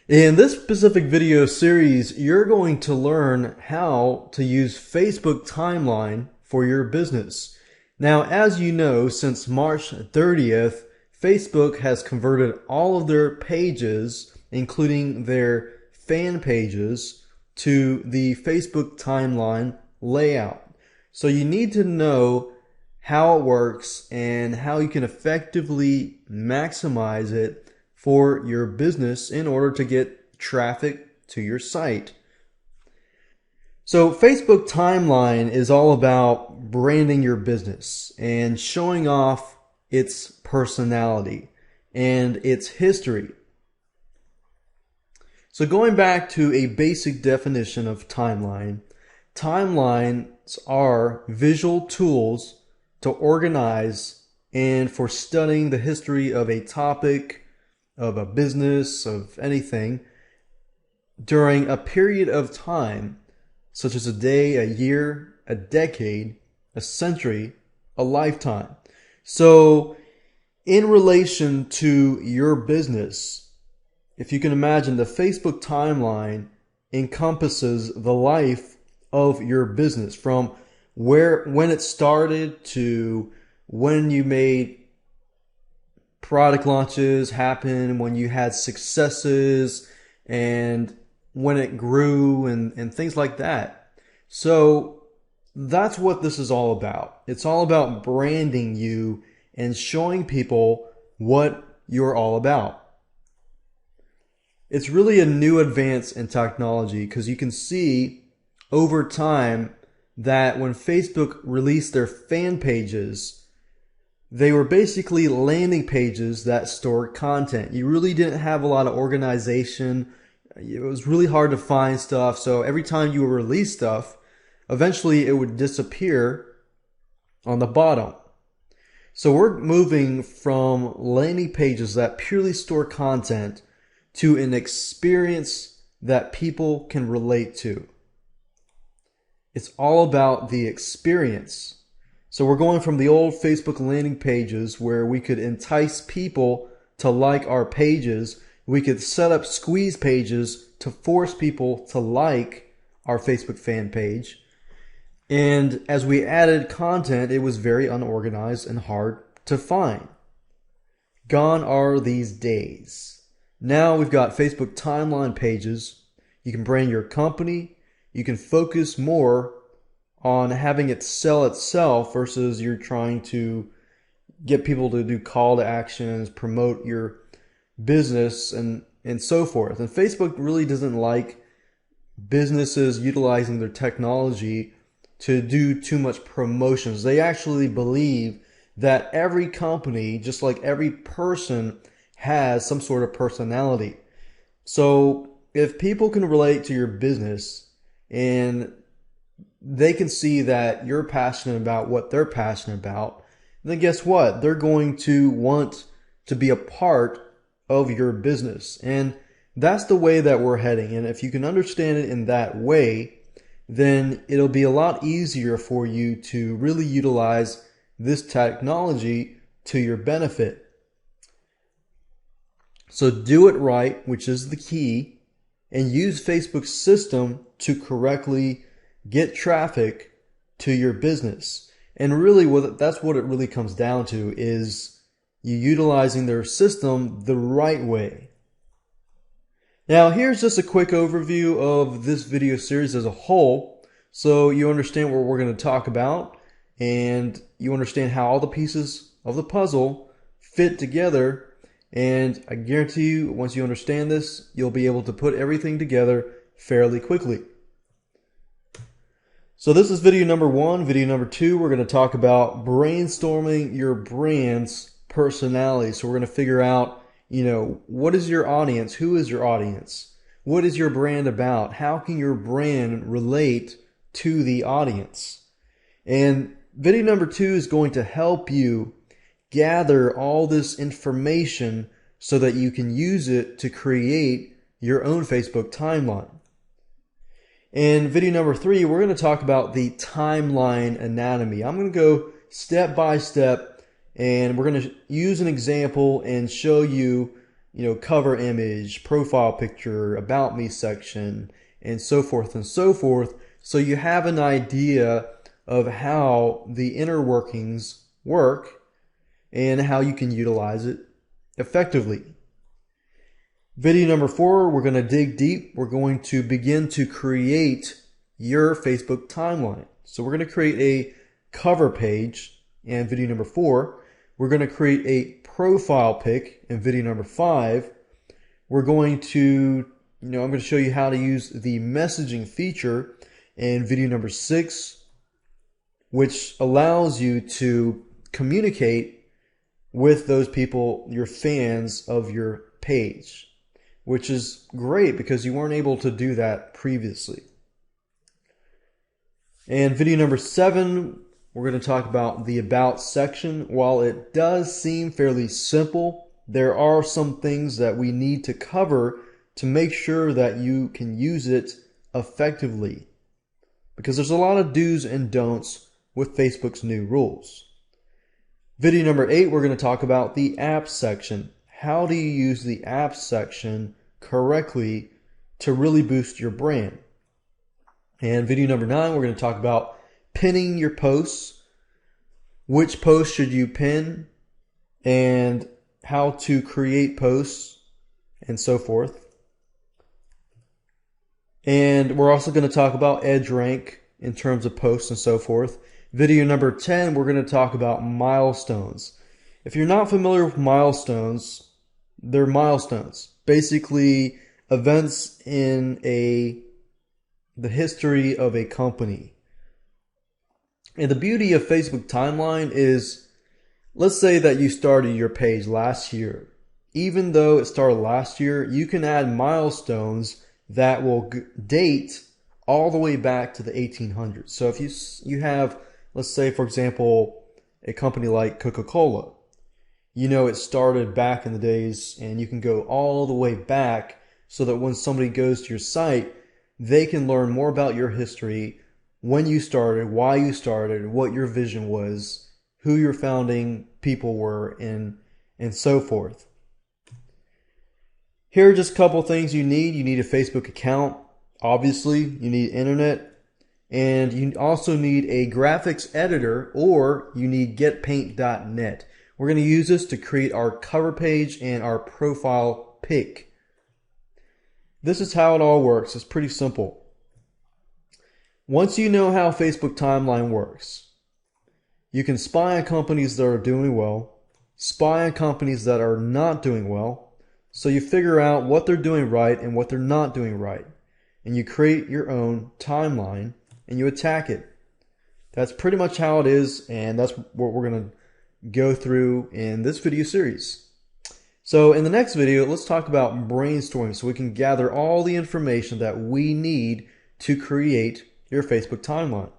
In this specific video series, you're going to learn how to use Facebook Timeline for your business. Now, as you know, since March 30th, Facebook has converted all of their pages, including their fan pages, to the Facebook Timeline layout. So you need to know how it works and how you can effectively maximize it for your business in order to get traffic to your site. So Facebook Timeline is all about branding your business and showing off its personality and its history. So going back to a basic definition of timeline, timelines are visual tools to organize and for studying the history of a topic, of a business, of anything, during a period of time, such as a day, a year, a decade, a century, a lifetime. So in relation to your business, if you can imagine, the Facebook timeline encompasses the life of your business from when it started to when you made product launches happen, when you had successes, and when it grew and things like that. So that's what this is all about. It's all about branding you and showing people what you're all about. It's really a new advance in technology because you can see over time that when Facebook released their fan pages, they were basically landing pages that stored content. You really didn't have a lot of organization. It was really hard to find stuff. So every time you would release stuff, eventually it would disappear on the bottom. So we're moving from landing pages that purely store content to an experience that people can relate to. It's all about the experience. So we're going from the old Facebook landing pages where we could entice people to like our pages. We could set up squeeze pages to force people to like our Facebook fan page. And as we added content, it was very unorganized and hard to find. Gone are these days. Now we've got Facebook timeline pages. You can brand your company. You can focus more on having it sell itself versus you're trying to get people to do call to actions, promote your business, and so forth. And Facebook really doesn't like businesses utilizing their technology to do too much promotions. They actually believe that every company, just like every person, has some sort of personality. So if people can relate to your business and they can see that you're passionate about what they're passionate about, then guess what? They're going to want to be a part of your business. And that's the way that we're heading. And if you can understand it in that way, then it'll be a lot easier for you to really utilize this technology to your benefit. So do it right, which is the key, and use Facebook's system to correctly get traffic to your business. And really that's what it really comes down to, is you utilizing their system the right way. Now here's just a quick overview of this video series as a whole, so you understand what we're going to talk about and you understand how all the pieces of the puzzle fit together. And I guarantee you, once you understand this, you'll be able to put everything together fairly quickly. So this is video number 1. Video number 2, we're going to talk about brainstorming your brand's personality. So we're going to figure out, what is your audience? Who is your audience? What is your brand about? How can your brand relate to the audience? And video number 2 is going to help you gather all this information so that you can use it to create your own Facebook timeline. In video number 3, we're going to talk about the timeline anatomy. I'm going to go step by step, and we're going to use an example and show you cover image, profile picture, about me section, and so forth and so forth. So you have an idea of how the inner workings work and how you can utilize it effectively. Video number 4, we're going to dig deep. We're going to begin to create your Facebook timeline. So we're going to create a cover page in video number 4. We're going to create a profile pic in video number 5. We're going to, I'm going to show you how to use the messaging feature in video number 6, which allows you to communicate with those people, your fans of your page, which is great because you weren't able to do that previously. And video number 7, we're going to talk about the About section. While it does seem fairly simple, there are some things that we need to cover to make sure that you can use it effectively, because there's a lot of do's and don'ts with Facebook's new rules. Video number 8, we're going to talk about the Apps section. How do you use the Apps section correctly to really boost your brand? And video number 9, we're going to talk about pinning your posts. Which posts should you pin, and how to create posts, and so forth. And we're also going to talk about edge rank in terms of posts and so forth. Video number 10, we're going to talk about milestones. If you're not familiar with milestones, they're milestones. Basically, events in the history of a company. And the beauty of Facebook timeline is, let's say that you started your page last year. Even though it started last year, you can add milestones that will date all the way back to the 1800s. So if you have, let's say, for example, a company like Coca-Cola, it started back in the days, and you can go all the way back so that when somebody goes to your site, they can learn more about your history, when you started, why you started, what your vision was, who your founding people were, and so forth. Here are just a couple things you need. You need a Facebook account. Obviously, you need internet. And you also need a graphics editor, or you need getpaint.net. We're going to use this to create our cover page and our profile pic. This is how it all works. It's pretty simple. Once you know how Facebook timeline works, you can spy on companies that are doing well, spy on companies that are not doing well, so you figure out what they're doing right and what they're not doing right. And you create your own timeline and you attack it. That's pretty much how it is, and that's what we're going to go through in this video series. So in the next video, let's talk about brainstorming so we can gather all the information that we need to create your Facebook timeline.